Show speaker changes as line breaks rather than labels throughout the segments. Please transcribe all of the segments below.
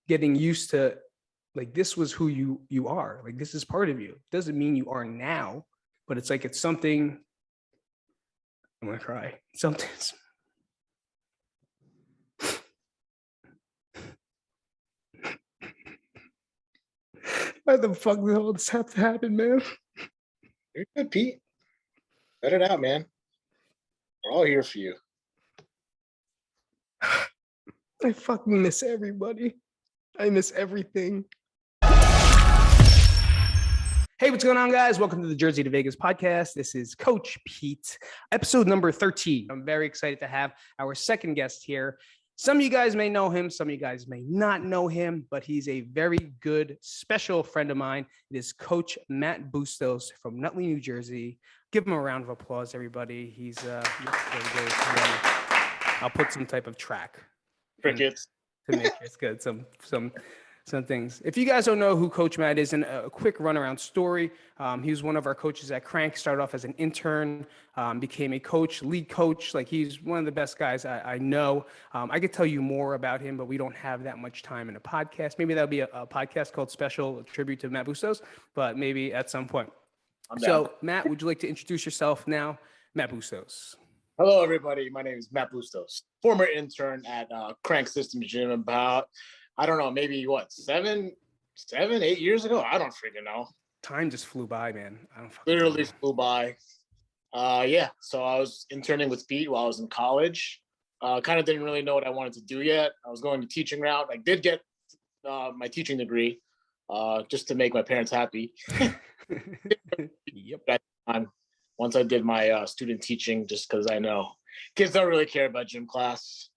getting used to like this was who you are. Like this is part of you. Doesn't mean you are now, but it's like it's something. I'm gonna cry. Something's. Why the fuck did all this have to happen, man?
You're good, Pete. Let it out, man. We're all here for you.
I fucking miss everybody. I miss everything. Hey, what's going on, guys? Welcome to the Jersey to Vegas podcast. This is Coach Pete, episode number 13. I'm very excited to have our second guest here. Some of you guys may know him. Some of you guys may not know him, but he's a very good, special friend of mine. It is Coach Matt Bustos from Nutley, New Jersey. Give him a round of applause, everybody. He's, I'll put some type of track.
Crickets.
To make sure it's good. Some things. If you guys don't know who Coach Matt is, in a quick runaround story, he was one of our coaches at Krank, started off as an intern, became a coach, lead coach. Like he's one of the best guys I know. I could tell you more about him, but we don't have that much time in a podcast. Maybe that'll be a podcast called Special Tribute to Matt Bustos, but maybe at some point. So Matt, would you like to introduce yourself now? Matt Bustos.
Hello, everybody. My name is Matt Bustos, former intern at Krank Gym about, I don't know, maybe what, 7, 8 years ago? I don't freaking know.
Time just flew by, man.
Literally flew by. So I was interning with Pete while I was in college. Kind of didn't really know what I wanted to do yet. I was going the teaching route. I did get my teaching degree just to make my parents happy.
Yep.
Once I did my student teaching, just because I know kids don't really care about gym class.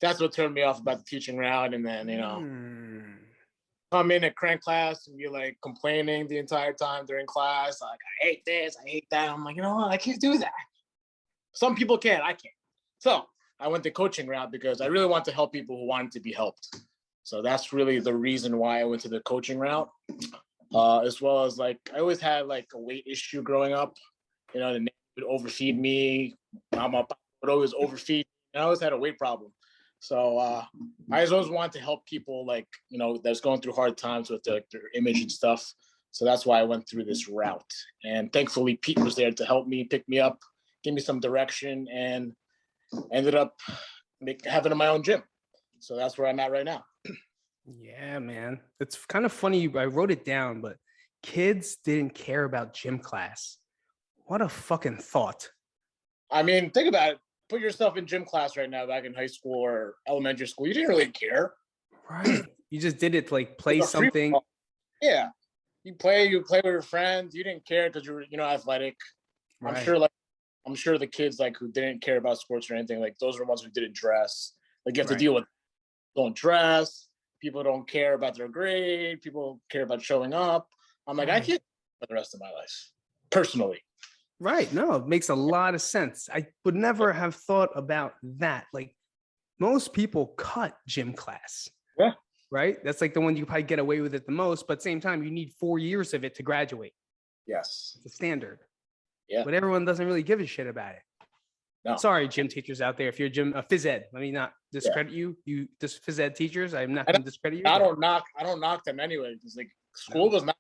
That's what turned me off about the teaching route. And then, come in at Krank class and be like complaining the entire time during class. Like, I hate this, I hate that. I'm like, you know what? I can't do that. Some people can, I can't. So I went the coaching route because I really want to help people who wanted to be helped. So that's really the reason why I went to the coaching route. As well as like, I always had like a weight issue growing up. The neighbor would overfeed me. Mama would always overfeed. And I always had a weight problem. So I always wanted to help people that's going through hard times with their image and stuff. So that's why I went through this route. And thankfully, Pete was there to help me, pick me up, give me some direction, and ended up having my own gym. So that's where I'm at right now.
Yeah, man. It's kind of funny. I wrote it down, but kids didn't care about gym class. What a fucking thought.
I mean, think about it. Put yourself in gym class right now, back in high school or elementary school. You didn't really care.
Right. You just did it to like play something.
Yeah. You play with your friends. You didn't care because you were, athletic. Right. I'm sure the kids who didn't care about sports or anything, those are the ones who didn't dress. You have to deal with don't dress. People don't care about their grade. People care about showing up. I'm like, I can't for the rest of my life, personally.
Right. No, it makes a lot of sense. I would never have thought about that. Like most people cut gym class.
Yeah.
Right. That's like the one you probably get away with it the most. But at the same time, you need 4 years of it to graduate.
Yes.
It's a standard.
Yeah.
But everyone doesn't really give a shit about it.
No.
Sorry, gym teachers out there. If you're phys ed, let me not discredit you. You just phys ed teachers. I'm not going to discredit you.
I don't knock them anyway. Because school was not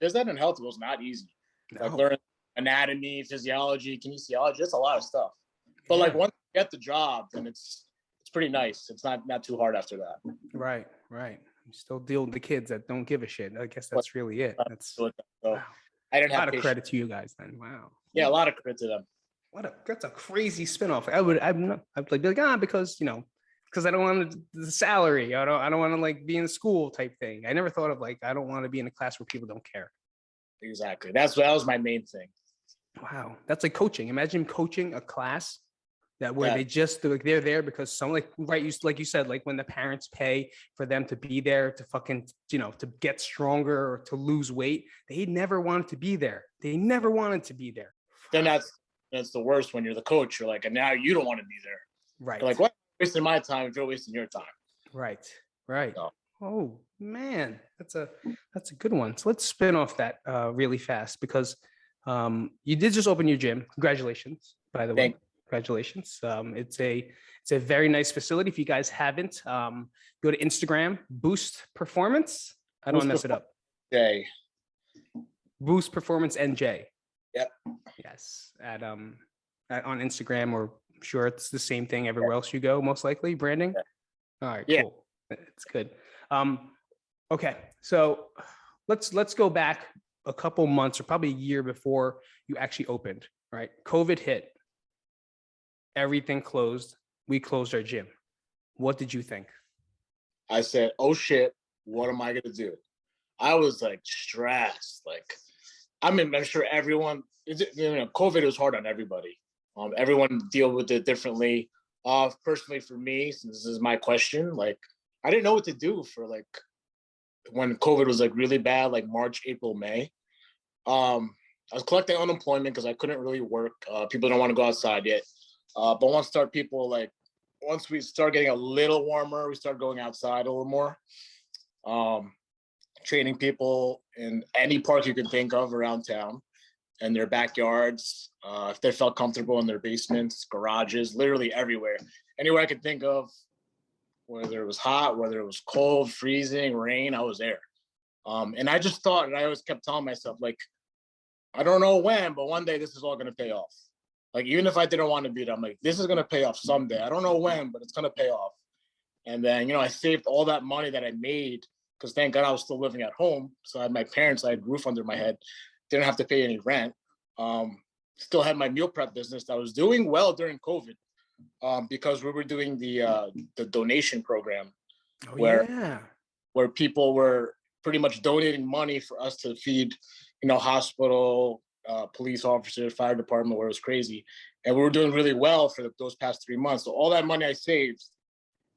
phys ed and health was not easy.
No.
Learning anatomy, physiology, kinesiology. It's a lot of stuff. But once you get the job, then it's pretty nice. It's not too hard after that.
Right. You still deal with the kids that don't give a shit. I guess that's really it. That's
wow.
I didn't have a lot of credit to you guys then. Wow.
Yeah, a lot of credit to them.
That's a crazy spinoff. I'd be like, because I don't want the salary. I don't want to be in school type thing. I never thought of I don't want to be in a class where people don't care.
Exactly. That was my main thing.
Wow. That's like coaching. Imagine coaching a class where they just they're there because someone you said, when the parents pay for them to be there to fucking, to get stronger or to lose weight. They never wanted to be there. Then
that's the worst when you're the coach. You're and now you don't want to be there.
Right.
You're what? Wasting my time if you're wasting your time.
Right. So. Oh man, that's a good one. So let's spin off that really fast because you did just open your gym. Congratulations, by the way. Congratulations. It's a very nice facility. If you guys haven't, go to Instagram, Boost Performance. I don't want to mess it up.
Jay.
Boost Performance NJ.
Yep.
Yes. On Instagram, or I'm sure it's the same thing everywhere else you go, most likely. Branding. All right, cool. It's good. Okay, so let's go back a couple months or probably a year before you actually opened, right? COVID hit. Everything closed. We closed our gym. What did you think?
I said, oh shit, what am I gonna do? I was like stressed. Like, I mean, I'm sure everyone, COVID was hard on everybody. Everyone deal with it differently. Personally for me, since this is my question, like, I didn't know what to do for like, when COVID was like really bad, like March, April, May. I was collecting unemployment because I couldn't really work. People don't want to go outside yet. But once we start getting a little warmer, we start going outside a little more. Training people in any park you can think of around town, in their backyards, if they felt comfortable in their basements, garages, literally everywhere. Anywhere I could think of, whether it was hot, whether it was cold, freezing, rain, I was there. And I just thought, and I always kept telling myself, like, I don't know when, but one day this is all going to pay off. Like, even if I didn't want to be there, I'm like, this is going to pay off someday. I don't know when, but it's going to pay off. And then, I saved all that money that I made, because thank God I was still living at home. So I had my parents, I had roof under my head, didn't have to pay any rent. Still had my meal prep business that was doing well during COVID, because we were doing the donation program, where people were pretty much donating money for us to feed, hospital, police officers, fire department, where it was crazy. And we were doing really well for those past 3 months. So all that money I saved,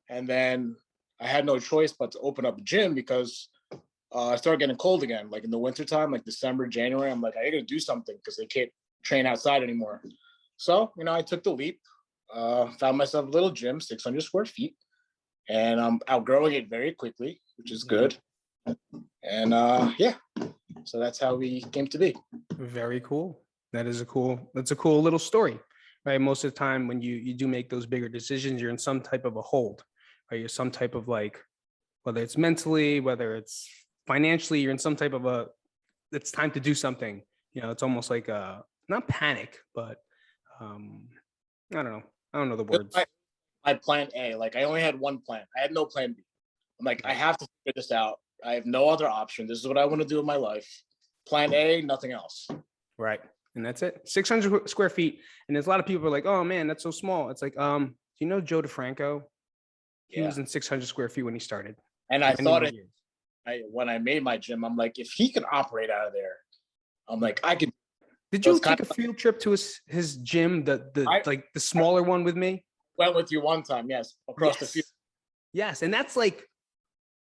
and then I had no choice but to open up a gym, because I started getting cold again, like in the wintertime, like December, January. I'm like, I gotta do something, because they can't train outside anymore. So, I took the leap, found myself a little gym, 600 square feet, and I'm outgrowing it very quickly, which is good. And so that's how we came to be.
Very cool. That's a cool little story, right? Most of the time when you do make those bigger decisions, you're in some type of a hold, right? You're some type of, like, whether it's mentally, whether it's financially, you're in some type of it's time to do something. It's almost like not panic, but I don't know the words.
My plan A, like, I only had one plan. I had no plan B. I'm like, I have to figure this out. I have no other option. This is what I want to do in my life. Plan A, nothing else.
Right. And that's it. 600 square feet. And there's a lot of people who are like, oh man, that's so small. It's like, do you know Joe DeFranco? He was in 600 square feet when he started.
And I thought when I made my gym, I'm like, if he can operate out of there, I'm like, I could.
Did you take a field trip to his gym, the smaller one with me?
Went with you one time, yes, across the field.
Yes, and that's like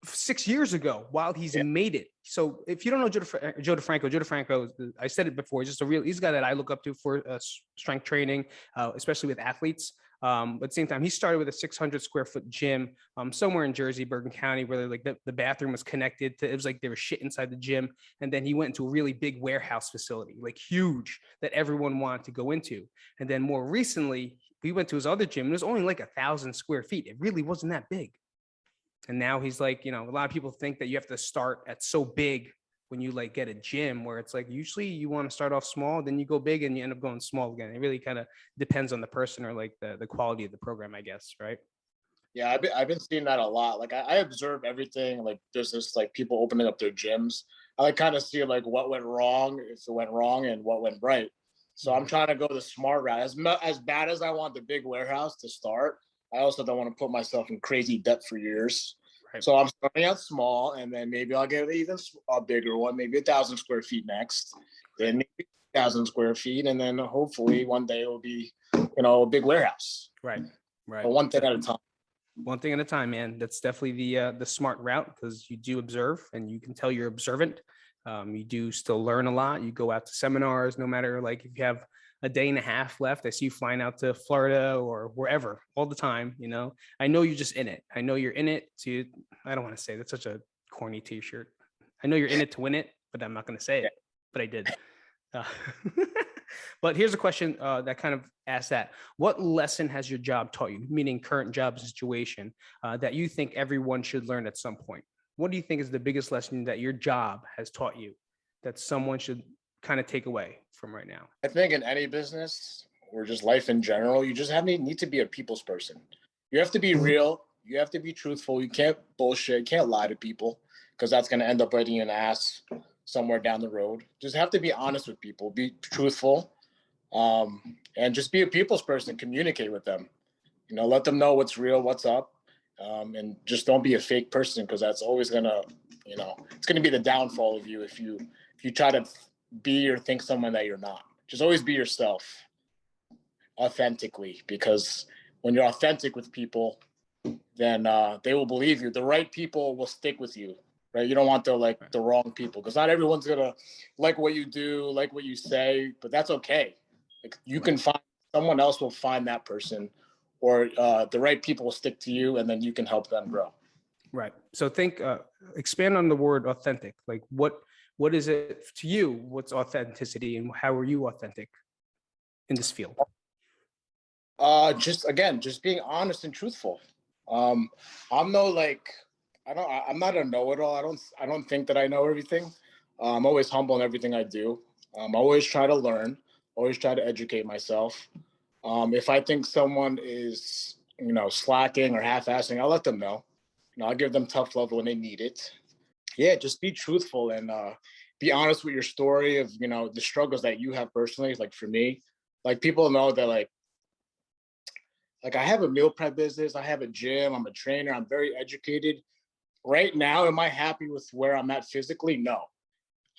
6 years ago, while he's made it. So if you don't know Joe DeFranco, I said it before, he's a guy that I look up to for strength training, especially with athletes. But at the same time, he started with a 600 square foot gym somewhere in Jersey, Bergen County, where like the bathroom was connected to, it was like there was shit inside the gym. And then he went into a really big warehouse facility, like huge, that everyone wanted to go into. And then more recently, we went to his other gym. It was only like 1,000 square feet. It really wasn't that big. And now he's like, a lot of people think that you have to start at so big when you like get a gym, where it's like, usually you want to start off small, then you go big and you end up going small again. It really kind of depends on the person, or like the quality of the program, I guess. Right.
Yeah. I've been seeing that a lot. Like I observe everything. Like there's this, like, people opening up their gyms. I like kind of see like what went wrong, if it went wrong, and what went right. So I'm trying to go the smart route. As bad as I want the big warehouse to start, I also don't want to put myself in crazy debt for years. Right. So I'm starting out small, and then maybe I'll get even a bigger one, maybe 1,000 square feet next, then maybe 1,000 square feet. And then hopefully one day it will be, a big warehouse.
Right.
But one thing at a time.
One thing at a time, man. That's definitely the smart route, because you do observe, and you can tell you're observant. You do still learn a lot. You go out to seminars, no matter, like, if you have a day and a half left. I see you flying out to Florida or wherever all the time. I know you're just in it. I know you're in it to, I don't want to say, that's such a corny t-shirt. I know you're in it to win it, but I'm not going to say it, but I did. But here's a question that kind of asks that. What lesson has your job taught you, meaning current job situation, that you think everyone should learn at some point? What do you think is the biggest lesson that your job has taught you that someone should kind of take away from right now?
I think in any business or just life in general, you just need to be a people's person. You have to be real. You have to be truthful. You can't bullshit. You can't lie to people because that's going to end up biting you in the ass somewhere down the road. Just have to be honest with people, be truthful, and just be a people's person. Communicate with them. Let them know what's real, what's up, and just don't be a fake person because that's always gonna, it's gonna be the downfall of you if you try to be or think someone that you're not. Just always be yourself authentically, because when you're authentic with people, then they will believe you. The right people will stick with you, right? You don't want the wrong people, because not everyone's gonna like what you do, like what you say, but that's okay. Like, you can find someone else will find that person, or the right people will stick to you, and then you can help them grow.
Right. So expand on the word authentic. Like what is it to you? What's authenticity, and how are you authentic in this field?
Just being honest and truthful. I'm not a know-it-all. I don't think that I know everything. I'm always humble in everything I do. I always try to learn, always try to educate myself. If I think someone is, slacking or half-assing, I'll let them know. I'll give them tough love when they need it. Yeah, just be truthful and be honest with your story of, the struggles that you have personally. Like for me, like people know that like I have a meal prep business, I have a gym, I'm a trainer, I'm very educated. Right now, am I happy with where I'm at physically? No.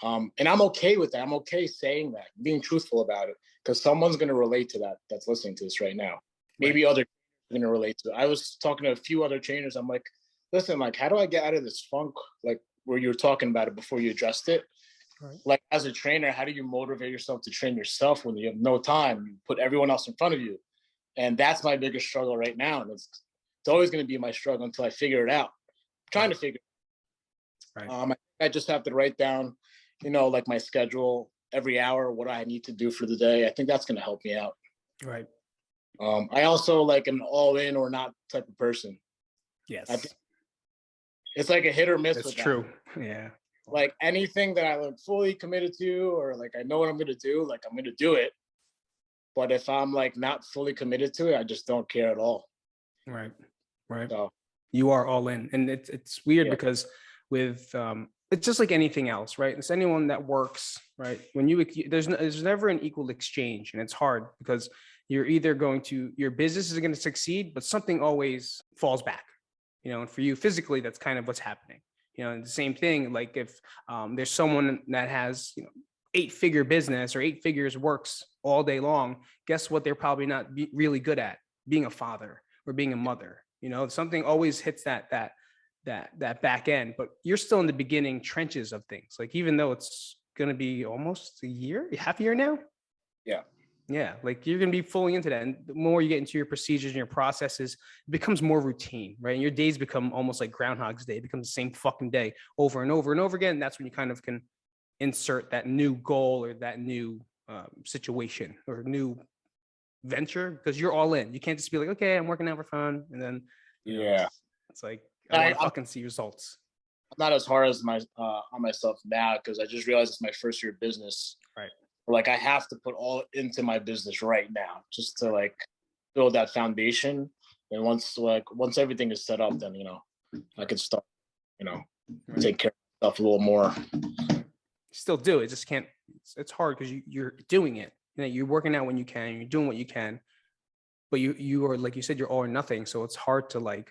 And I'm okay with that. I'm okay saying that, being truthful about it, because someone's going to relate to that that's listening to this right now. Maybe other are going to relate to it. I was talking to a few other trainers. I'm like, listen, like, how do I get out of this funk? Like where you were talking about it before you addressed it. Right. Like as a trainer, how do you motivate yourself to train yourself when you have no time? You put everyone else in front of you. And that's my biggest struggle right now. And it's always going to be my struggle until I figure it out. I'm trying to figure it out. Right. I just have to write down, like my schedule every hour, what I need to do for the day. I think that's going to help me out.
Right.
I also like an all in or not type of person.
Yes.
I think it's like a hit or miss.
That's true. That. Yeah.
Like anything that I like fully committed to, or like I know what I'm going to do, like I'm going to do it. But if I'm like not fully committed to it, I just don't care at all. Right.
So you are all in, and it's weird because with it's just like anything else, right? It's anyone that works, right? When there's never an equal exchange, and it's hard because you're either your business is going to succeed, but something always falls back, and for you physically, that's kind of what's happening. And the same thing, like if there's someone that has, 8-figure business or 8 figures works all day long, guess what? They're probably not really good at being a father or being a mother. Something always hits that back end, but you're still in the beginning trenches of things. Like, even though it's going to be almost half a year now. Yeah. Like you're going to be fully into that. And the more you get into your procedures and your processes, it becomes more routine, right? And your days become almost like Groundhog's Day. It becomes the same fucking day over and over and over again. And that's when you kind of can insert that new goal or that new situation or new venture, because you're all in. You can't just be like, okay, I'm working out for fun. And then, it's like, I want to fucking see results.
I'm not as hard as on myself now, because I just realized it's my first year of business.
Right.
Like I have to put all into my business right now just to like build that foundation. And once everything is set up, then, I can start, take care of stuff a little more.
Still do it. Just can't, it's hard because you're doing it. You're working out when you can, you're doing what you can, but you are, like you said, you're all or nothing. So it's hard to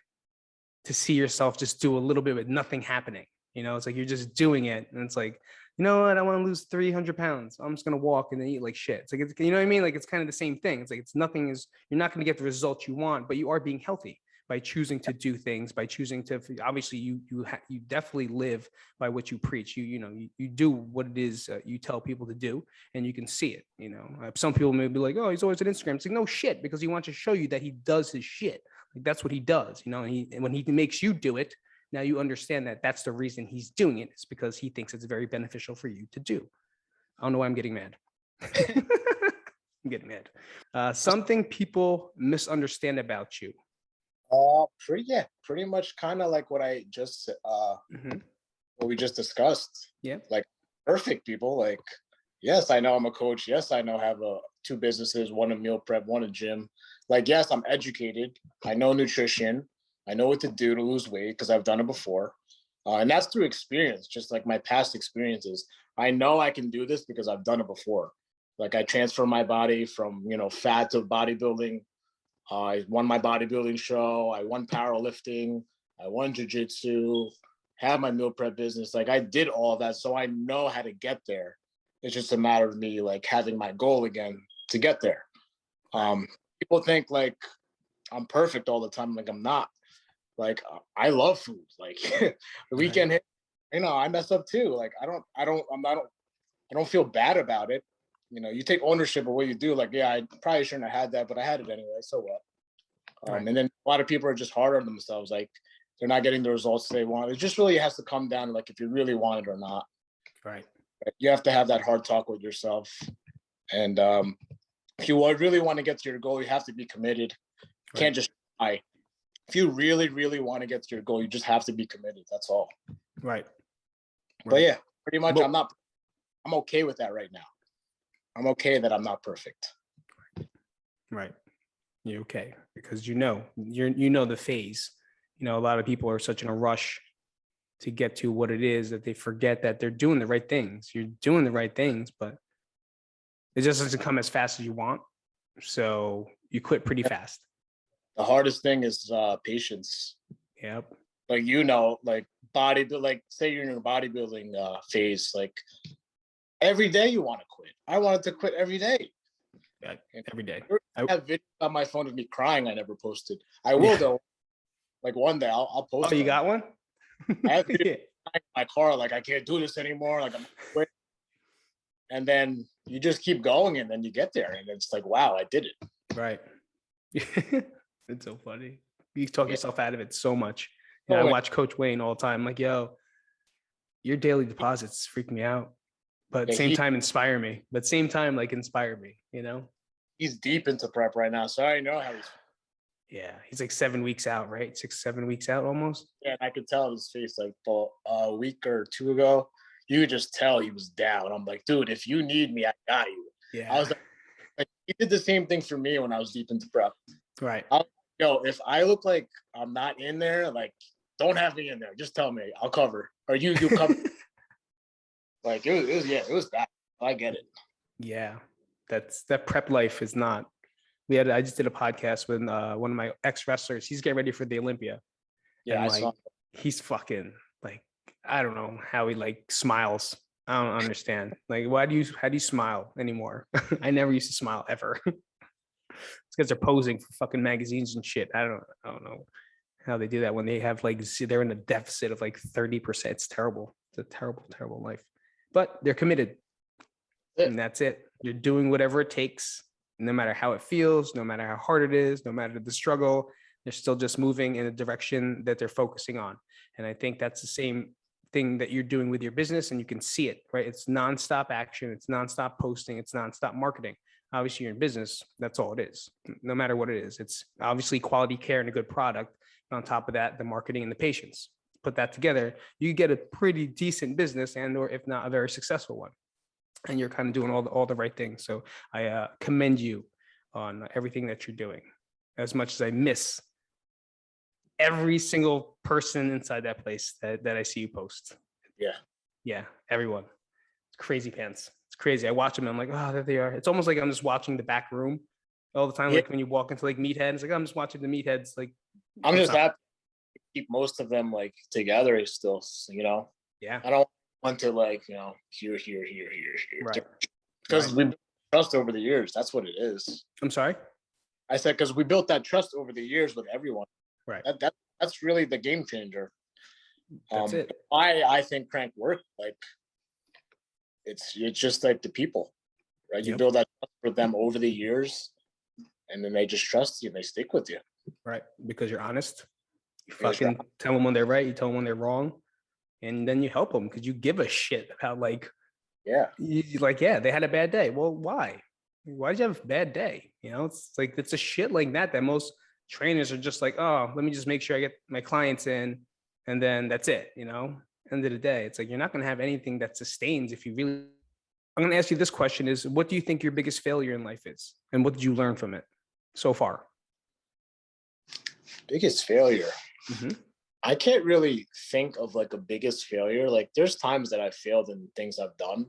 see yourself just do a little bit with nothing happening. It's like you're just doing it, and it's like, you know what, I want to lose 300 pounds. I'm just going to walk and then eat like shit. It's like, you know what I mean? Like, it's kind of the same thing. It's like, you're not going to get the results you want, but you are being healthy by choosing to do things, by choosing to, obviously you definitely live by what you preach. You do what it is you tell people to do, and you can see it. Some people may be like, oh, he's always on Instagram. It's like, no shit, because he wants to show you that he does his shit. Like, that's what he does, and when he makes you do it, now you understand that that's the reason he's doing it. It's because he thinks it's very beneficial for you to do. I don't know why I'm getting mad. I'm getting mad. Something people misunderstand about you.
Pretty much kind of like what I just
Mm-hmm.
what we just discussed.
Yeah.
Like perfect people. Like, yes, I know I'm a coach. Yes, I know I have two businesses, one a meal prep, one a gym. Like, yes, I'm educated. I know nutrition. I know what to do to lose weight because I've done it before. And that's through experience, just like my past experiences. I know I can do this because I've done it before. Like I transfer my body from, fat to bodybuilding. I won my bodybuilding show. I won powerlifting. I won jujitsu. Have my meal prep business. Like I did all of that, so I know how to get there. It's just a matter of me like having my goal again to get there. People think like I'm perfect all the time. Like I'm not. Like I love food. Like the weekend hit, I mess up too. Like I don't feel bad about it. You take ownership of what you do. Like, yeah, I probably shouldn't have had that, but I had it anyway. So what? And then a lot of people are just hard on themselves. Like they're not getting the results they want. It just really has to come down to like if you really want it or not.
Right.
You have to have that hard talk with yourself. And if you really want to get to your goal, you have to be committed. You can't just try. If you really, really want to get to your goal, you just have to be committed. That's all.
Right.
But yeah, pretty much I'm okay with that right now. I'm okay that I'm not perfect.
Right. You're okay because you know the phase. A lot of people are such in a rush to get to what it is that they forget that they're doing the right things. You're doing the right things, but it just doesn't come as fast as you want. So you quit pretty fast.
The hardest thing is patience.
Yep.
Like like say you're in your bodybuilding phase, like every day you want to quit. I wanted to quit every day.
Yeah, every day.
I have videos on my phone of me crying. I never posted. I will though. Like one day I'll post.
Oh, you got one?
I have in my car. Like I can't do this anymore. Like I'm quit. And then you just keep going, and then you get there, and it's like, wow, I did it.
Right. It's so funny. You talk yourself out of it so much. I watch Coach Wayne all the time. Like, yo, your daily deposits freak me out, but at the same time inspire me. But same time, like inspire me.
He's deep into prep right now, so I know how he's.
Yeah, he's like 7 weeks out, right? 7 weeks out almost.
Yeah, I could tell his face like a week or two ago. You could just tell he was down. I'm like, dude, if you need me, I got you.
Yeah.
I was like he did the same thing for me when I was deep into prep.
Right.
If I look like I'm not in there, like don't have me in there. Just tell me, I'll cover. Or you cover. Like it was bad. I get it.
Yeah, that prep life is not. I just did a podcast with one of my ex wrestlers. He's getting ready for the Olympia.
Yeah,
and
I saw.
He's fucking like, I don't know how he like smiles. I don't understand. Like, how do you smile anymore? I never used to smile ever. It's because they're posing for fucking magazines and shit. I don't know how they do that when they have like they're in a deficit of like 30%. It's terrible. It's a terrible, terrible life. But they're committed. And that's it. You're doing whatever it takes, no matter how it feels, no matter how hard it is, no matter the struggle, they're still just moving in a direction that they're focusing on. And I think that's the same thing that you're doing with your business, and you can see it, right? It's nonstop action. It's nonstop posting. It's nonstop marketing. Obviously, you're in business. That's all it is, no matter what it is. It's obviously quality care and a good product. And on top of that, the marketing and the patience. Put that together, you get a pretty decent business, and or if not a very successful one. And you're kind of doing all the right things. So I commend you on everything that you're doing. As much as I miss every single person inside that place that I see you post. Yeah, everyone. It's crazy pants. It's crazy. I watch them and I'm like, oh, there they are. It's almost like I'm just watching the back room all the time. Yeah. Like when you walk into like meatheads, like I'm just watching the meatheads. Like
I'm just happy to keep most of them like together still,
Yeah.
I don't want to like, here.
Right.
Because we built trust over the years. That's what it is.
I'm sorry?
I said, because we built that trust over the years with everyone.
Right.
That's really the game changer.
That's it.
I think Krank worked. Like it's just like the people, right? You build that trust for them over the years, and then they just trust you and they stick with you.
Right. Because you're honest. You fucking tell them when they're right. You tell them when they're wrong. And then you help them because you give a shit about like,
yeah,
they had a bad day. Well, why? Why did you have a bad day? You know, it's like, it's a shit like that most trainers are just like, oh, let me just make sure I get my clients in, and then that's it. You know, end of the day, it's like, you're not going to have anything that sustains if you really. I'm going to ask you this question: is what do you think your biggest failure in life is, and what did you learn from it so far?
Biggest failure.
Mm-hmm.
I can't really think of like a biggest failure. Like there's times that I failed in things I've done,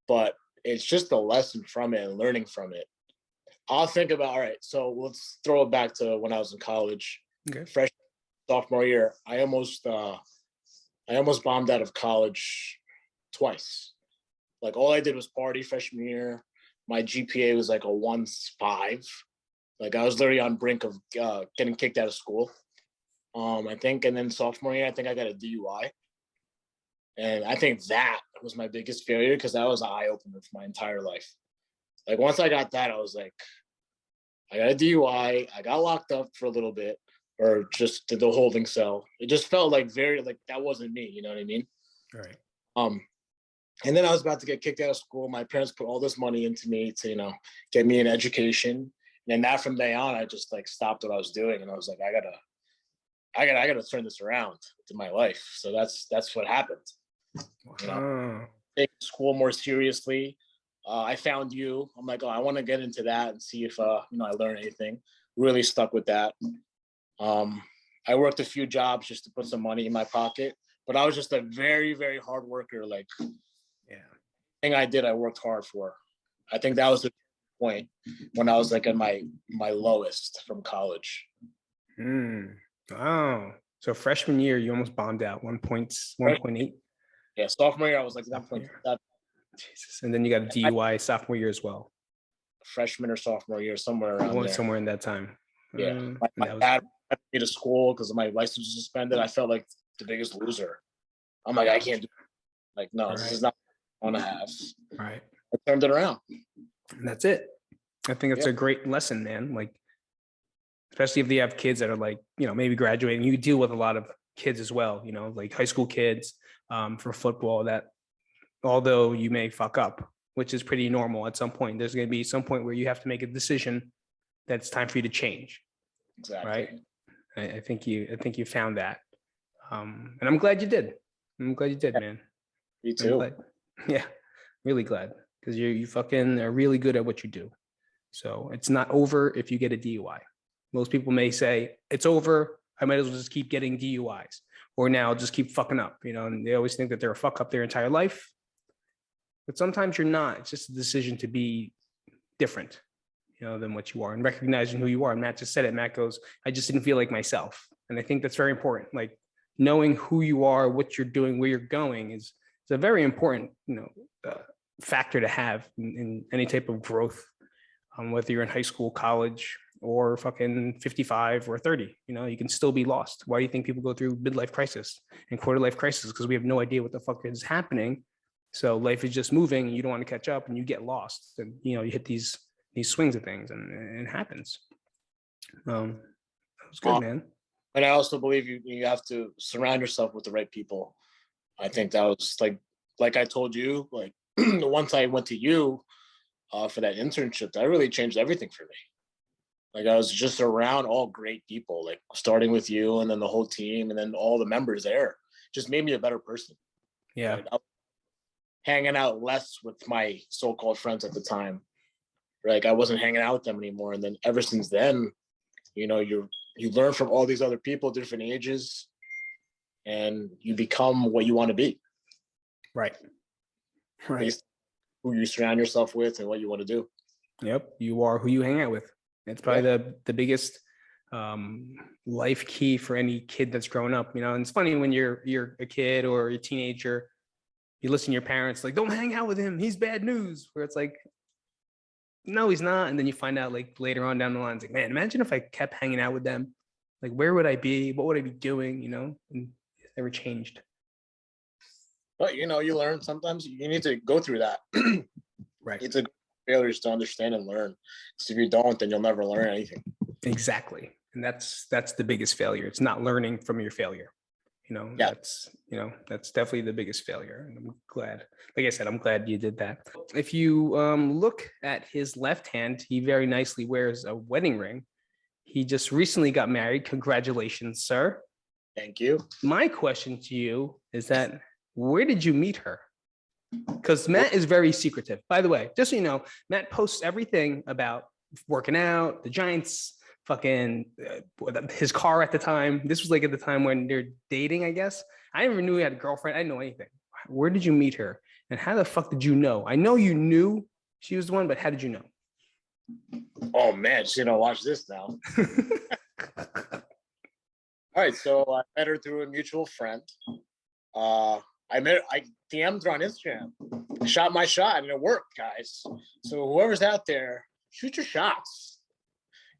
but it's just a lesson from it and learning from it. I'll think about, all right, so let's throw it back to when I was in college.
Okay.
Freshman, sophomore year, I almost bombed out of college twice. Like all I did was party freshman year. My GPA was like a 1.5. Like I was literally on brink of getting kicked out of school. I think, and then sophomore year, I think I got a DUI. And I think that was my biggest failure because that was an eye opener for my entire life. Like once I got that, I was like, I got a DUI. I got locked up for a little bit, or just the holding cell. It just felt like very like that wasn't me. You know what I mean?
Right.
And then I was about to get kicked out of school. My parents put all this money into me to get me an education. And then that from day on, I just like stopped what I was doing, and I was like, I gotta turn this around to my life. So that's what happened. Take school more seriously. I found you. I'm like, oh, I want to get into that and see if I learn anything. Really stuck with that. I worked a few jobs just to put some money in my pocket, but I was just a very, very hard worker. Like, thing I did, I worked hard for. I think that was the point when I was like at my lowest from college.
Wow. So freshman year, you almost bombed out 1.8.
Yeah, sophomore year I was like 1.7.
Jesus. And then you got a DUI sophomore year as well.
Freshman or sophomore year, somewhere around there.
Somewhere in that time.
Yeah. My dad sent me to school because my license was suspended. I felt like the biggest loser. I'm like, I can't do it. Like, no, This is not what I want to have.
Right.
I turned it around.
And that's it. I think that's a great lesson, man. Like, especially if you have kids that are like, maybe graduating, you deal with a lot of kids as well, like high school kids for football that although you may fuck up, which is pretty normal at some point, there's going to be some point where you have to make a decision that it's time for you to change.
Exactly.
Right. I think you found that. And I'm glad you did. Man.
Me too.
Yeah. Really glad because you fucking are really good at what you do. So it's not over if you get a DUI. Most people may say it's over. I might as well just keep getting DUIs, or now I'll just keep fucking up, and they always think that they're a fuck up their entire life. But sometimes you're not. It's just a decision to be different, than what you are, and recognizing who you are. And Matt just said it. Matt goes, I just didn't feel like myself. And I think that's very important. Like knowing who you are, what you're doing, where you're going is a very important, factor to have in any type of growth, whether you're in high school, college, or fucking 55 or 30, you can still be lost. Why do you think people go through midlife crisis and quarter life crisis? Because we have no idea what the fuck is happening. So life is just moving and you don't want to catch up and you get lost and, you hit these swings of things and it happens. That was good, man.
And I also believe you have to surround yourself with the right people. I think that was like I told you, like once I went to you for that internship, that really changed everything for me. Like I was just around all great people, like starting with you and then the whole team and then all the members there just made me a better person.
Yeah.
Like, I was hanging out less with my so-called friends at the time. Like I wasn't hanging out with them anymore. And then ever since then, you learn from all these other people, different ages, and you become what you want to be.
Right.
Based on who you surround yourself with and what you want to do.
Yep. You are who you hang out with. It's probably the biggest life key for any kid that's growing up, and it's funny when you're a kid or a teenager, you listen to your parents like, don't hang out with him, he's bad news, where it's like, no, he's not. And then you find out like later on down the line, it's like, man, imagine if I kept hanging out with them, like where would I be? What would I be doing? And it's never changed.
But you learn sometimes you need to go through that.
Right.
It's a failures to understand and learn. Because if you don't, then you'll never learn anything.
Exactly. And that's the biggest failure. It's not learning from your failure.
Yeah.
That's definitely the biggest failure. And I'm glad, like I said, I'm glad you did that. If you look at his left hand, he very nicely wears a wedding ring. He just recently got married. Congratulations, sir.
Thank you.
My question to you is that where did you meet her? Because Matt is very secretive. By the way, just so you know, Matt posts everything about working out, the Giants, fucking his car at the time. This was like at the time when they're dating, I guess. I never knew he had a girlfriend. I didn't know anything. Where did you meet her? And how the fuck did you know? I know you knew she was the one, but how did you know?
Oh man, she's gonna watch this now. All right, so I met her through a mutual friend. I DM'd her on Instagram. I shot my shot and it worked, guys. So whoever's out there, shoot your shots.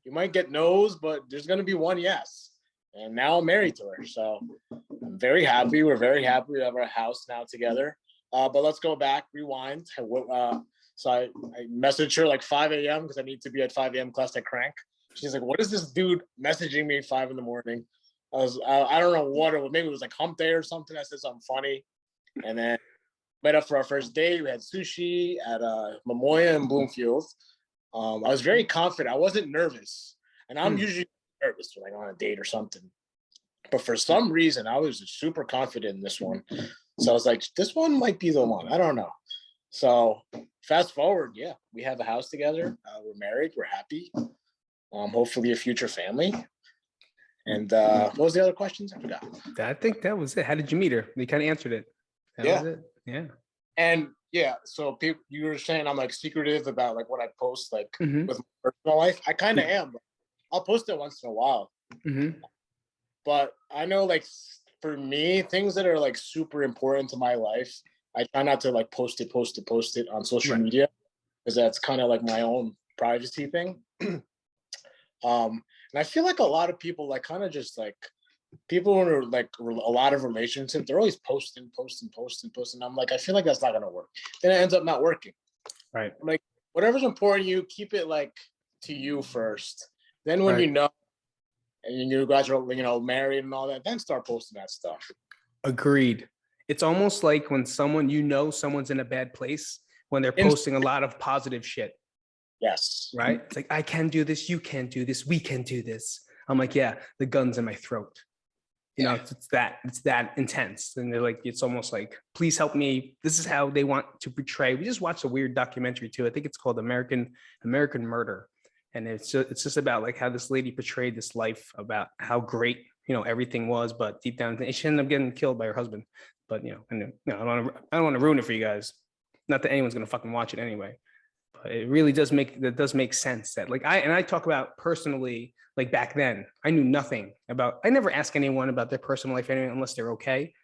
You might get no's, but there's gonna be one yes. And now I'm married to her, so I'm very happy. We're very happy. We have our house now together. But let's go back, rewind. So I messaged her like 5 a.m. because I need to be at 5 a.m. class at Krank. She's like, "What is this dude messaging me at 5 in the morning?" I don't know what it was. Maybe it was like hump day or something. I said something funny, and then met up for our first date. We had sushi at Momoya in Bloomfield. I was very confident. I wasn't nervous, and I'm usually nervous when like on a date or something. But for some reason, I was super confident in this one. So I was like, this one might be the one. I don't know. So fast forward, yeah, we have a house together. We're married. We're happy. Hopefully a future family. And what was the other questions? I forgot.
I think that was it. How did you meet her? You kind of answered it. That was it. Yeah.
And yeah, so people, you were saying I'm like secretive about like what I post like with my personal life. I kind of am. I'll post it once in a while. But I know like for me, things that are like super important to my life, I try not to like post it on social media because that's kind of like my own privacy thing. And I feel like a lot of people like kind of just like people who are like a lot of relationships, they're always posting. I'm like, I feel like that's not gonna work. Then it ends up not working.
Right.
I'm like, whatever's important to you, keep it like to you first. Then when you know, and you guys are married and all that, then start posting that stuff.
Agreed. It's almost like when someone's in a bad place when they're posting a lot of positive shit.
Yes.
Right. It's like, I can do this. You can do this. We can do this. I'm like, yeah, the gun's in my throat. You know, it's that intense. And they're like, it's almost like, please help me. This is how they want to portray. We just watched a weird documentary too. I think it's called American Murder. And it's just about like how this lady portrayed this life about how great, everything was, but deep down, she ended up getting killed by her husband. But, I don't want to ruin it for you guys. Not that anyone's going to fucking watch it anyway. But it really does make sense that like I talk about personally, like back then, I knew nothing about, I never ask anyone about their personal life anyway, unless they're okay,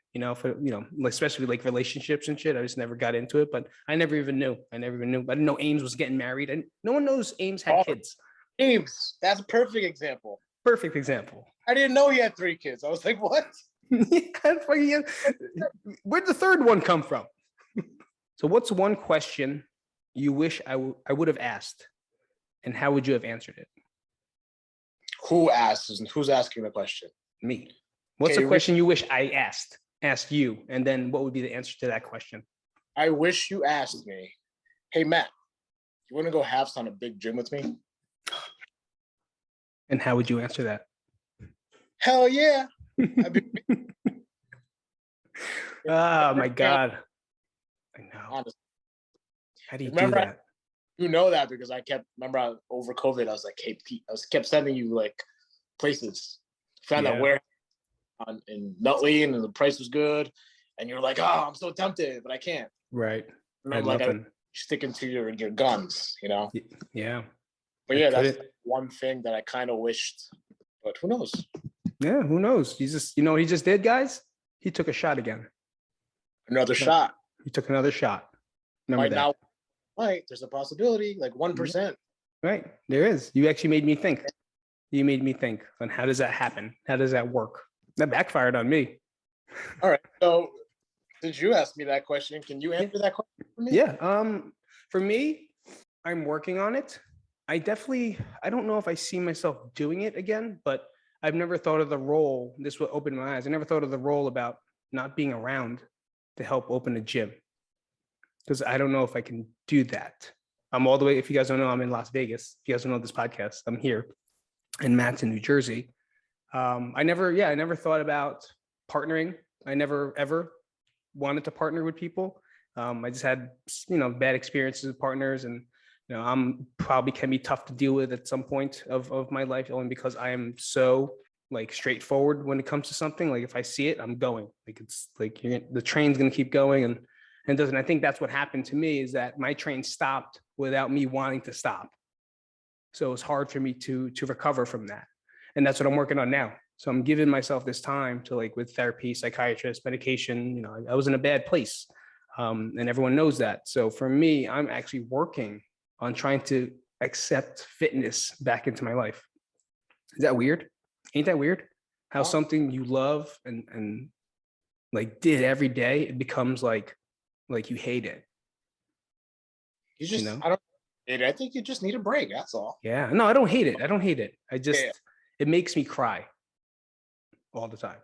especially like relationships and shit. I just never got into it, but I never even knew. I didn't know Ames was getting married. And no one knows Ames had kids.
Ames, that's a perfect example.
Perfect example.
I didn't know he had 3 kids. I was like, what?
Where'd the third one come from? So what's one question you wish I would have asked, and how would you have answered it?
Who asks? Who's asking the question?
Me. What's a question you wish I asked you, and then what would be the answer to that question?
I wish you asked me, hey Matt, you want to go halves on a big gym with me?
And how would you answer that?
Hell yeah.
Oh my God. I know.
Honestly.
How do you do that?
You know that because over COVID, I was like, hey Pete, kept sending you like places. Found that warehouse in Nutley and the price was good. And you're like, oh, I'm so tempted, but I can't.
Right.
And I'm like, I'm sticking to your guns,
Yeah.
But yeah, that's one thing that I kind of wished, but who knows?
Yeah, who knows? He just did, guys? He took a shot again.
Another shot.
He took another shot. Remember that.
Right, there's a possibility, like 1%.
Right, there is. You actually made me think. You made me think on how does that happen? How does that work? That backfired on me.
All right, so did you ask me that question? Can you answer that question for me?
Yeah, for me, I'm working on it. I don't know if I see myself doing it again, but I've never thought of the role. This will open my eyes. I never thought of the role about not being around to help open a gym, because I don't know if I can do that. I'm all the way. If you guys don't know, I'm in Las Vegas. If you guys don't know this podcast, I'm here in Matson, New Jersey. I never thought about partnering. I never ever wanted to partner with people. I just had, bad experiences with partners, and I'm probably can be tough to deal with at some point of my life, only because I am so like straightforward when it comes to something. Like if I see it, I'm going. Like it's like the train's gonna keep going, and doesn't. I think that's what happened to me, is that my train stopped without me wanting to stop. So it was hard for me to recover from that, and that's what I'm working on now. So I'm giving myself this time to, like, with therapy, psychiatrist, medication. I was in a bad place, and everyone knows that. So for me, I'm actually working on trying to accept fitness back into my life. Is that weird? Ain't that weird? How something you love and like did every day, it becomes like you hate it.
You just, I don't. I think you just need a break. That's all.
Yeah. No, I don't hate it. I don't hate it. I just it makes me cry all the time.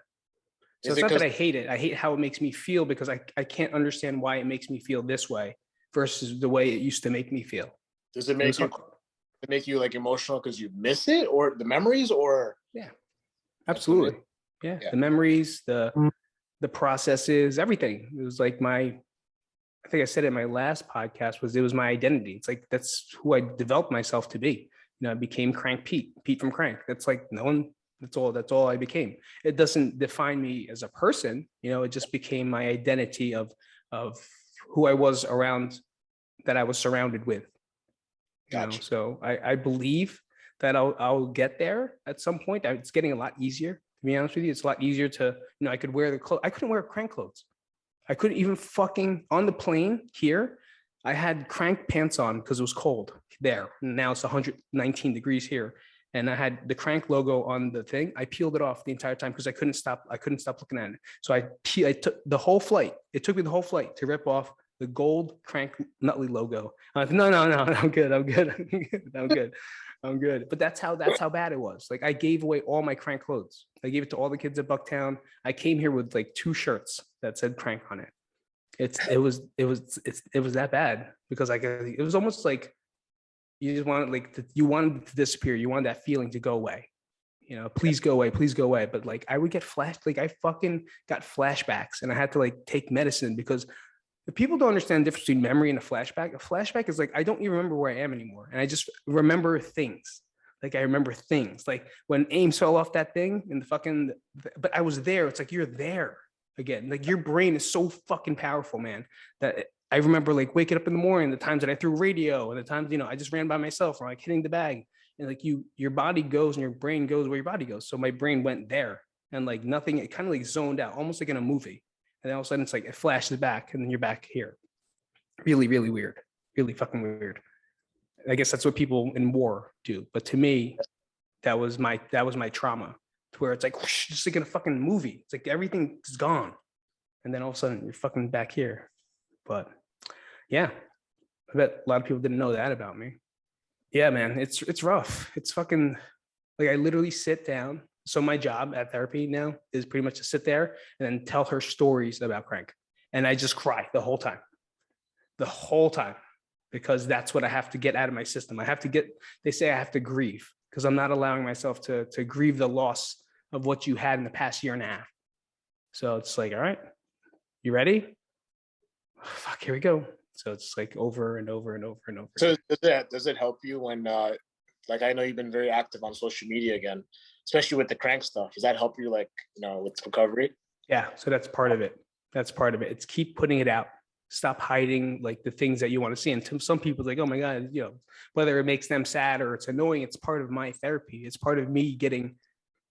So it's not that I hate it. I hate how it makes me feel, because I can't understand why it makes me feel this way versus the way it used to make me feel.
Does it make you like emotional because you miss it, or the memories, or?
Yeah, absolutely. Yeah. The memories, the processes, everything. It was like I think I said it in my last podcast, it was my identity. It's like, that's who I developed myself to be. I became Krank Pete from Krank. That's like that's all I became. It doesn't define me as a person. It just became my identity of who I was around, that I was surrounded with.
Gotcha.
So I believe that I'll get there at some point. It's getting a lot easier, to be honest with you. It's a lot easier to, I could wear the clothes. I couldn't wear Krank clothes. I couldn't even on the plane here. I had Krank pants on because it was cold there. Now it's 119 degrees here. And I had the Krank logo on the thing. I peeled it off the entire time because I couldn't stop looking at it. So I took the whole flight. It took me the whole flight to rip off the gold Krank Nutley logo. I'm like, no, I'm good. But that's how bad it was. Like, I gave away all my Krank clothes. I gave it to all the kids at Bucktown. I came here with like 2 shirts that said Krank on it. It was that bad, because it was almost like you just wanted you wanted to disappear. You wanted that feeling to go away. Please go away. But like, I would get I fucking got flashbacks, and I had to like take medicine, because if people don't understand the difference between memory and a flashback is like, I don't even remember where I am anymore. And I just remember things. Like, I remember things like when Ames fell off that thing and but I was there. It's like, you're there again. Like, your brain is so fucking powerful, man, that I remember like waking up in the morning, the times that I threw radio, and the times, I just ran by myself, or like hitting the bag, and like your body goes and your brain goes where your body goes. So my brain went there, and like nothing, it kind of like zoned out, almost like in a movie. And then all of a sudden it's like it flashes back, and then you're back here. Really, really weird. Really fucking weird. I guess that's what people in war do. But to me, that was my trauma, to where it's like whoosh, just like in a fucking movie. It's like everything's gone. And then all of a sudden you're fucking back here. But yeah, I bet a lot of people didn't know that about me. Yeah, man, it's rough. It's fucking like, I literally sit down. So my job at therapy now is pretty much to sit there and then tell her stories about Krank. And I just cry the whole time, because that's what I have to get out of my system. They say I have to grieve, because I'm not allowing myself to grieve the loss of what you had in the past year and a half. So it's like, all right, you ready? Oh, fuck, here we go. So it's like over and over and over and over.
So does it help you when, like, I know you've been very active on social media again, especially with the Krank stuff. Does that help you, like, with recovery?
Yeah. So that's part of it. It's keep putting it out. Stop hiding like the things that you want to see. And to some people, like, oh my God, whether it makes them sad or it's annoying, it's part of my therapy. It's part of me getting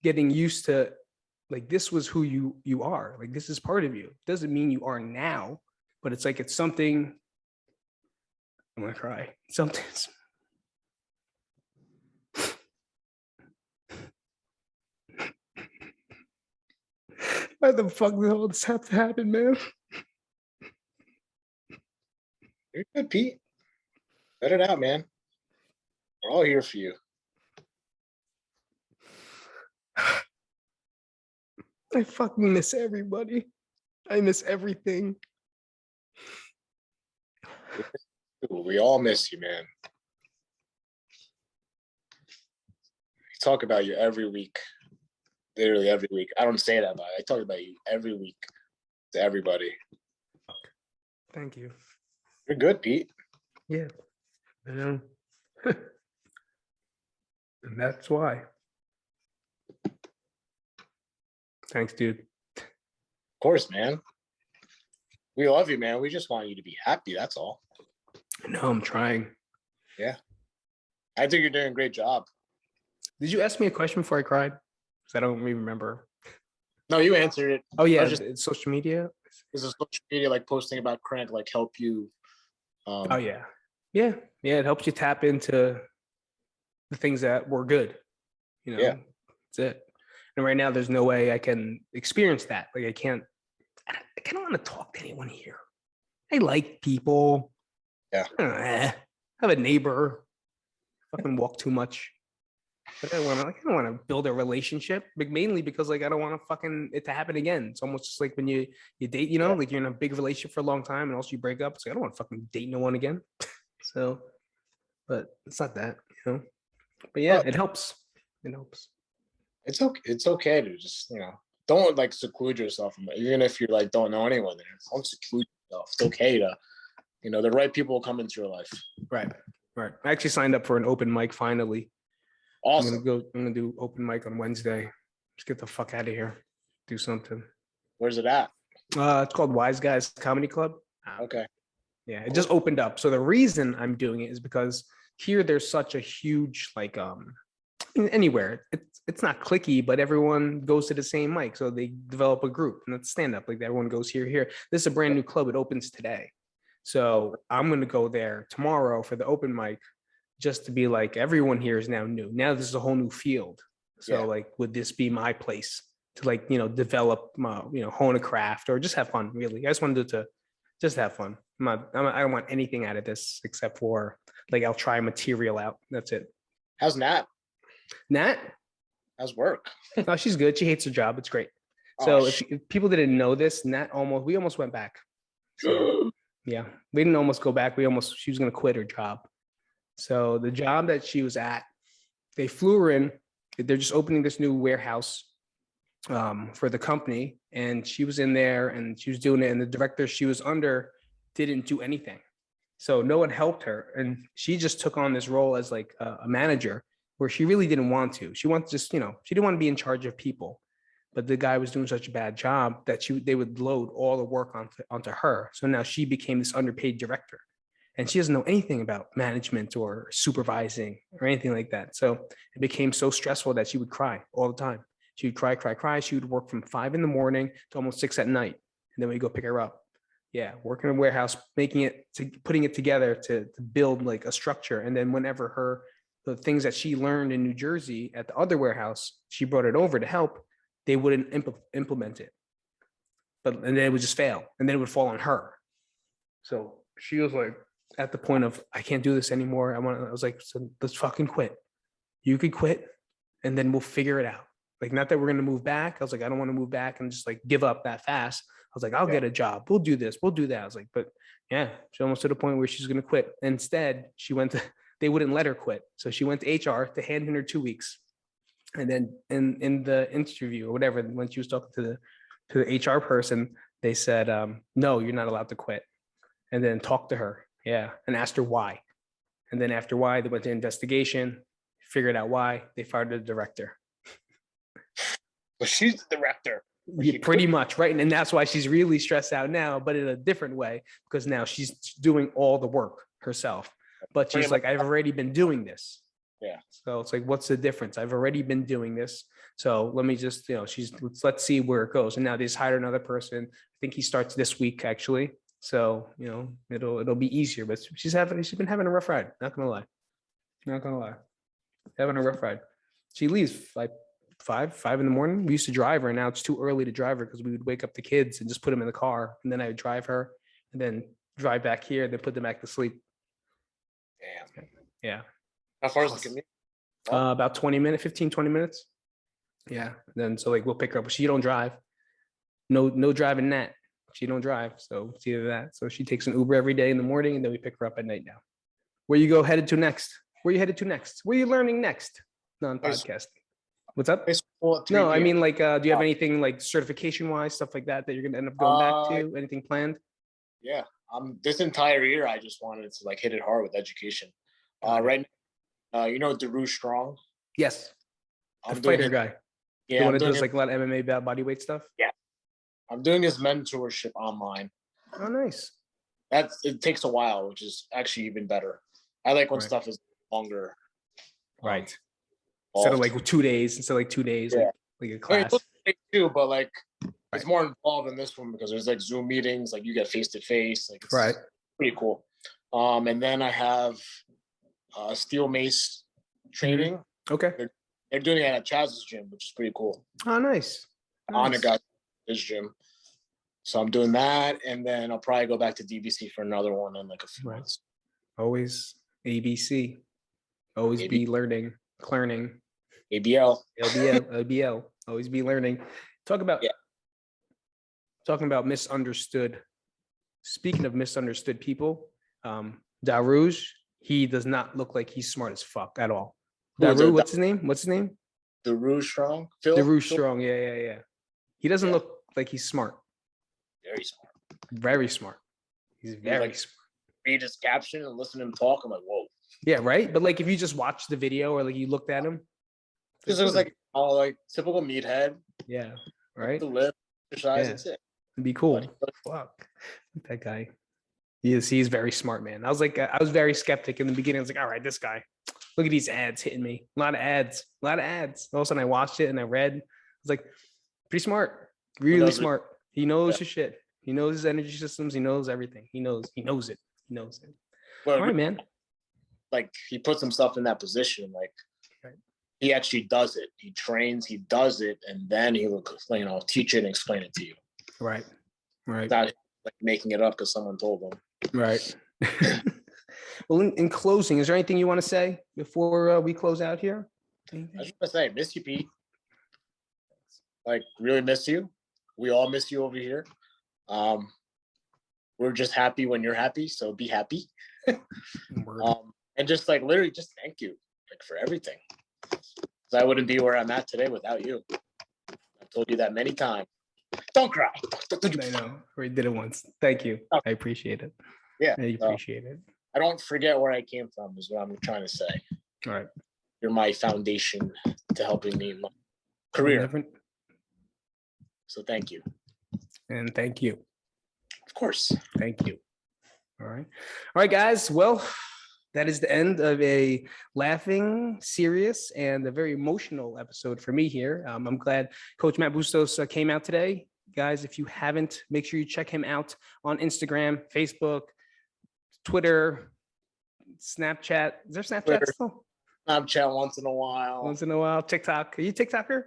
used to, like, this was who you are. Like, this is part of you. It doesn't mean you are now, but it's like, it's something. I'm gonna cry. Something's. Why the fuck did all this have to happen, man?
You're good, Pete. Let it out, man. We're all here for you.
I fucking miss everybody. I miss everything.
We all miss you, man. We talk about you every week. Literally every week. I don't say that, but I talk about you every week to everybody.
Thank you.
You're good, Pete.
Yeah. I know. And that's why. Thanks, dude.
Of course, man. We love you, man. We just want you to be happy. That's all.
No, I'm trying.
Yeah. I think you're doing a great job.
Did you ask me a question before I cried? Because I don't even remember.
No, you answered it.
Oh, yeah.
It's
social media.
a social media like posting about Krank like help you?
Oh, yeah. Yeah. Yeah. It helps you tap into the things that were good.
Yeah.
That's it. And right now, there's no way I can experience that. Like, I kind of want to talk to anyone here. I like people.
Yeah.
I have a neighbor. Fucking walk too much. But I don't want to build a relationship, but mainly because like I don't want to fucking it to happen again. It's almost just like when you date, like you're in a big relationship for a long time and also you break up. It's like I don't want to fucking date no one again. So, but it's not that, But yeah, it helps. It helps.
It's okay. It's okay to just don't like seclude yourself from it. Even if you like don't know anyone there, don't seclude yourself. It's okay to the right people will come into your life.
Right. I actually signed up for an open mic finally.
Awesome.
I'm gonna do open mic on Wednesday. Just get the fuck out of here. Do something.
Where's it at?
It's called Wise Guys Comedy Club.
Okay.
Yeah, it just opened up. So the reason I'm doing it is because here there's such a huge anywhere. It's not clicky, but everyone goes to the same mic. So they develop a group and it's stand up. Like everyone goes here. This is a brand new club. It opens today. So I'm gonna go there tomorrow for the open mic. Just to be like, everyone here is now new. Now this is a whole new field. So like, would this be my place to develop my, hone a craft or just have fun? Really, I just wanted to just have fun. I don't want anything out of this except for like, I'll try material out. That's it.
How's Nat?
Nat?
How's work?
Oh, she's good. She hates her job. It's great. So if people didn't know this, Nat we almost went back. So, yeah, we didn't almost go back. She was going to quit her job. So the job that she was at, they flew her in. They're just opening this new warehouse for the company. And she was in there and she was doing it. And the director she was under didn't do anything. So no one helped her. And she just took on this role as like a manager where she really didn't want to. She wanted just, she didn't want to be in charge of people. But the guy was doing such a bad job that they would load all the work onto her. So now she became this underpaid director. And she doesn't know anything about management or supervising or anything like that. So it became so stressful that she would cry all the time. She would cry. She would work from 5 a.m. to almost 6 p.m. And then we go pick her up. Yeah, working in a warehouse, putting it together to build like a structure. And then whenever the things that she learned in New Jersey at the other warehouse, she brought it over to help, they wouldn't implement it. And then it would just fail. And then it would fall on her. So she was like, at the point of, I can't do this anymore. I was like, so let's fucking quit. You could quit and then we'll figure it out. Like, not that we're going to move back. I was like, I don't want to move back and just like give up that fast. I was like, I'll get a job. We'll do this. We'll do that. I was like, but yeah, she almost to the point where she's going to quit. Instead, they wouldn't let her quit. So she went to HR to hand in her 2 weeks. And then in the interview or whatever, when she was talking to the HR person, they said, no, you're not allowed to quit. And then talk to her. Yeah. And asked her why. And then after why, they went to investigation, figured out why. They fired the director.
Well, she's the director.
Yeah, pretty much, right? And that's why she's really stressed out now, but in a different way, because now she's doing all the work herself. But she's like, I've already been doing this.
Yeah.
So it's like, what's the difference? I've already been doing this. So let me just, let's see where it goes. And now they just hired another person. I think he starts this week, actually. So, it'll be easier, but she's been having a rough ride. Not gonna lie. Having a rough ride. She leaves like 5 in the morning. We used to drive her, and now it's too early to drive her because we would wake up the kids and just put them in the car, and then I would drive her and then drive back here, then put them back to sleep.
Damn.
Yeah.
How far is the commute?
About 20 minutes. Yeah. Then so like we'll pick her up. She don't drive. no driving that. She don't drive, so it's either that. So she takes an Uber every day in the morning, and then we pick her up at night now. Where you headed to next? Where you headed to next? Where you learning next? Non-podcasting. What's up? No, I mean, like, do you have anything like certification-wise, stuff like that you're gonna end up going back to? Anything planned?
Yeah, this entire year I just wanted to like hit it hard with education. Right now, you know Daru Strong?
Yes, the
I'm
fighter guy.
Yeah,
the one that does like a lot of MMA bodyweight stuff.
Yeah, I'm doing his mentorship online.
Oh, nice.
It takes a while, which is actually even better. I like when stuff is longer.
Right. Instead of like 2 days, like a class.
It's like too, but like it's more involved in this one because there's like Zoom meetings, like you get face to face, like it's pretty cool. And then I have steel mace training.
Okay.
They're doing it at Chaz's gym, which is pretty cool.
Oh, nice.
Anna got his gym. So I'm doing that, and then I'll probably go back to DBC for another one in like a few months.
Always ABC. Always be learning.
ABL.
LBL. Always be learning. Talking about misunderstood. Speaking of misunderstood people, Daruj, he does not look like he's smart as fuck at all. Daru, what's his name?
Daru Strong.
Daru Strong. Yeah. He doesn't look like he's smart. Very smart. He's very smart.
Read his caption and listen to him talk. I'm like, whoa. Yeah,
right. But like, if you just watch the video or like you looked at him,
because it was like all like typical meathead.
Yeah. Right.
The lip, exercise. That's it.
It'd be cool. Fuck that guy. He's very smart, man. I was very skeptic in the beginning. I was like, all right, this guy. Look at these ads hitting me. A lot of ads. All of a sudden, I watched it and I read. I was like, pretty smart. Really smart. He knows his shit. He knows his energy systems. He knows everything. He knows it. Well, all right, man.
Like he puts himself in that position. Like he actually does it. He trains. He does it, and then he will, teach it and explain it to you.
Right. Not
like making it up because someone told him.
Right. Well, in closing, is there anything you want to say before we close out here?
I just want to say, miss you, Pete. Like, really miss you. We all miss you over here. We're just happy when you're happy, so be happy. And just like literally, just thank you, like for everything. Because I wouldn't be where I'm at today without you. I've told you that many times. Don't cry.
I know. We did it once. Thank you. I appreciate it.
Yeah,
I appreciate it.
I don't forget where I came from. Is what I'm trying to say.
All right.
You're my foundation to helping me in my career. So thank you.
And thank you.
Of course.
Thank you. All right, guys. Well, that is the end of a laughing, serious, and a very emotional episode for me here. I'm glad Coach Matt Bustos came out today. Guys, if you haven't, make sure you check him out on Instagram, Facebook, Twitter, Snapchat. Is there Snapchat still?
Snapchat once in a while.
TikTok. Are you TikToker?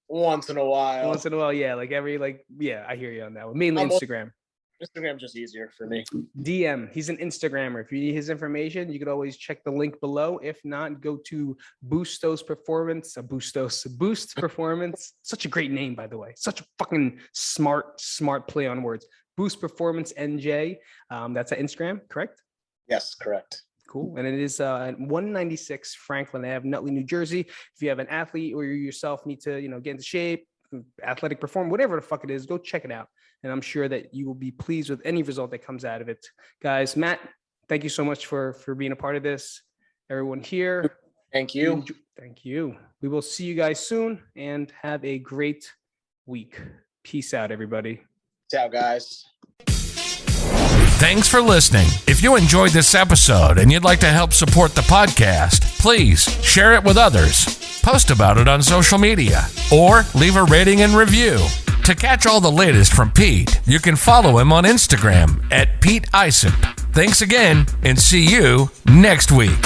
Once in a while.
Yeah. I hear you on that one. Mainly Instagram.
Instagram's just easier for me.
DM. He's an Instagrammer. If you need his information, you could always check the link below. If not, go to Bustos Performance. Boost Performance. Such a great name, by the way. Such a fucking smart play on words. Boost Performance NJ. That's at Instagram, correct?
Yes, correct.
Cool. And it is at 196 Franklin Ave, Nutley, New Jersey. If you have an athlete or you yourself need to, get into shape, athletic perform, whatever the fuck it is, go check it out. And I'm sure that you will be pleased with any result that comes out of it. Guys, Matt, thank you so much for being a part of this. Everyone here.
Thank you.
Thank you. We will see you guys soon and have a great week. Peace out, everybody.
Ciao, guys.
Thanks for listening. If you enjoyed this episode and you'd like to help support the podcast, please share it with others, post about it on social media, or leave a rating and review. To catch all the latest from Pete, you can follow him on Instagram at Pete Isip. Thanks again, and see you next week.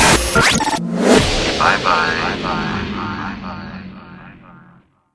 Bye-bye.